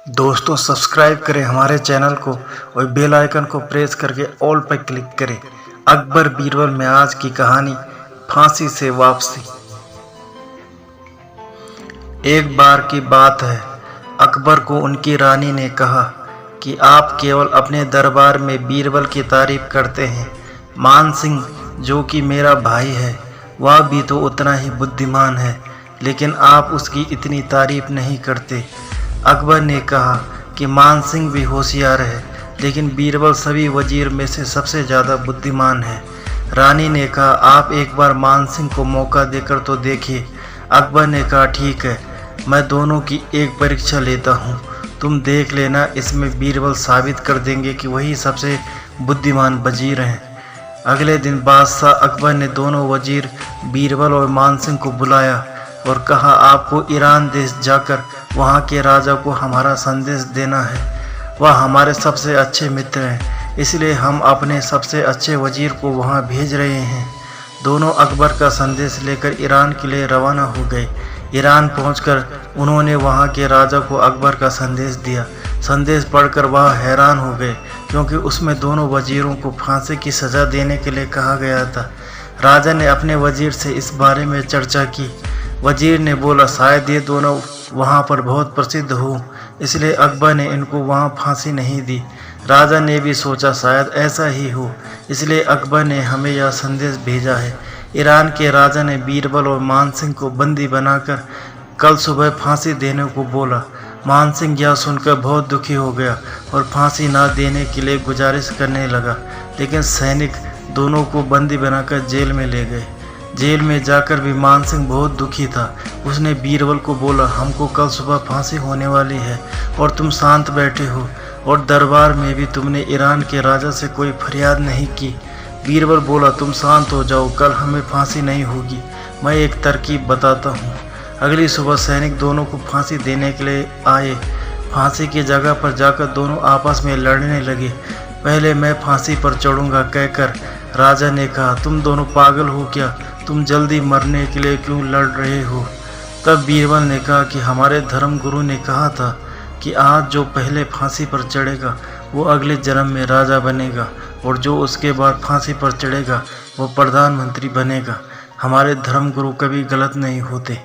दोस्तों सब्सक्राइब करें हमारे चैनल को और बेल आइकन को प्रेस करके ऑल पर क्लिक करें। अकबर बीरबल में आज की कहानी फांसी से वापसी। एक बार की बात है, अकबर को उनकी रानी ने कहा कि आप केवल अपने दरबार में बीरबल की तारीफ करते हैं। मान सिंह जो कि मेरा भाई है वह भी तो उतना ही बुद्धिमान है, लेकिन आप उसकी इतनी तारीफ नहीं करते। अकबर ने कहा कि मान सिंह भी होशियार है, लेकिन बीरबल सभी वजीर में से सबसे ज़्यादा बुद्धिमान है। रानी ने कहा आप एक बार मान सिंह को मौका देकर तो देखिए। अकबर ने कहा ठीक है, मैं दोनों की एक परीक्षा लेता हूँ, तुम देख लेना, इसमें बीरबल साबित कर देंगे कि वही सबसे बुद्धिमान वजीर हैं। अगले दिन बादशाह अकबर ने दोनों वजीर बीरबल और मान सिंह को बुलाया और कहा आपको ईरान देश जाकर वहाँ के राजा को हमारा संदेश देना है। वह हमारे सबसे अच्छे मित्र हैं, इसलिए हम अपने सबसे अच्छे वजीर को वहाँ भेज रहे हैं। दोनों अकबर का संदेश लेकर ईरान के लिए रवाना हो गए। ईरान पहुंचकर उन्होंने वहाँ के राजा को अकबर का संदेश दिया। संदेश पढ़कर वह हैरान हो गए, क्योंकि उसमें दोनों वजीरों को फांसी की सज़ा देने के लिए कहा गया था। राजा ने अपने वजीर से इस बारे में चर्चा की। वजीर ने बोला शायद ये दोनों वहाँ पर बहुत प्रसिद्ध हो, इसलिए अकबर ने इनको वहाँ फांसी नहीं दी। राजा ने भी सोचा शायद ऐसा ही हो, इसलिए अकबर ने हमें यह संदेश भेजा है। ईरान के राजा ने बीरबल और मान सिंह को बंदी बनाकर कल सुबह फांसी देने को बोला। मान सिंह यह सुनकर बहुत दुखी हो गया और फांसी ना देने के लिए गुजारिश करने लगा, लेकिन सैनिक दोनों को बंदी बनाकर जेल में ले गए। जेल में जाकर भी मान सिंह बहुत दुखी था। उसने बीरबल को बोला हमको कल सुबह फांसी होने वाली है और तुम शांत बैठे हो, और दरबार में भी तुमने ईरान के राजा से कोई फरियाद नहीं की। बीरबल बोला तुम शांत हो जाओ, कल हमें फांसी नहीं होगी, मैं एक तरकीब बताता हूँ। अगली सुबह सैनिक दोनों को फांसी देने के लिए आए। फांसी की जगह पर जाकर दोनों आपस में लड़ने लगे। पहले मैं फांसी पर चढ़ूँगा कहकर राजा ने कहा तुम दोनों पागल हो क्या, तुम जल्दी मरने के लिए क्यों लड़ रहे हो। तब बीरबल ने कहा कि हमारे धर्मगुरु ने कहा था कि आज जो पहले फांसी पर चढ़ेगा वो अगले जन्म में राजा बनेगा, और जो उसके बाद फांसी पर चढ़ेगा वो प्रधानमंत्री बनेगा। हमारे धर्मगुरु कभी गलत नहीं होते।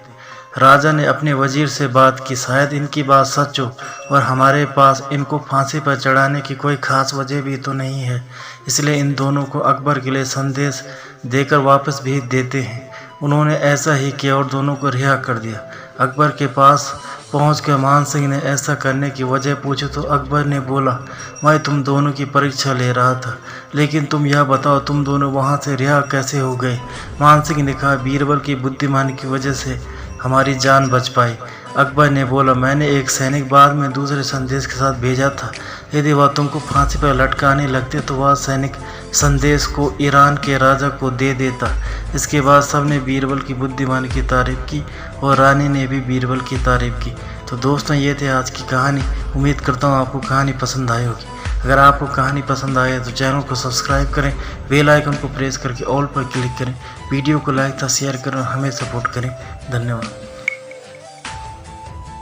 राजा ने अपने वजीर से बात की, शायद इनकी बात सच हो और हमारे पास इनको फांसी पर चढ़ाने की कोई ख़ास वजह भी तो नहीं है, इसलिए इन दोनों को अकबर के लिए संदेश देकर वापस भेज देते हैं। उन्होंने ऐसा ही किया और दोनों को रिहा कर दिया। अकबर के पास पहुंचकर मान सिंह ने ऐसा करने की वजह पूछी तो अकबर ने बोला मैं तुम दोनों की परीक्षा ले रहा था, लेकिन तुम यह बताओ तुम दोनों वहां से रिहा कैसे हो गए। मान सिंह ने कहा बीरबल की बुद्धिमानी की वजह से हमारी जान बच पाई। अकबर ने बोला मैंने एक सैनिक बाद में दूसरे संदेश के साथ भेजा था, यदि वह तुमको फांसी पर लटकाने लगते तो वह सैनिक संदेश को ईरान के राजा को दे देता। इसके बाद सबने बीरबल की बुद्धिमानी की तारीफ की और रानी ने भी बीरबल की तारीफ की। तो दोस्तों ये थे आज की कहानी। उम्मीद करता हूँ आपको कहानी पसंद आई होगी। अगर आपको कहानी पसंद आए तो चैनल को सब्सक्राइब करें, बेल आइकन को प्रेस करके ऑल पर क्लिक करें, वीडियो को लाइक तथा शेयर करें और हमें सपोर्ट करें। धन्यवाद।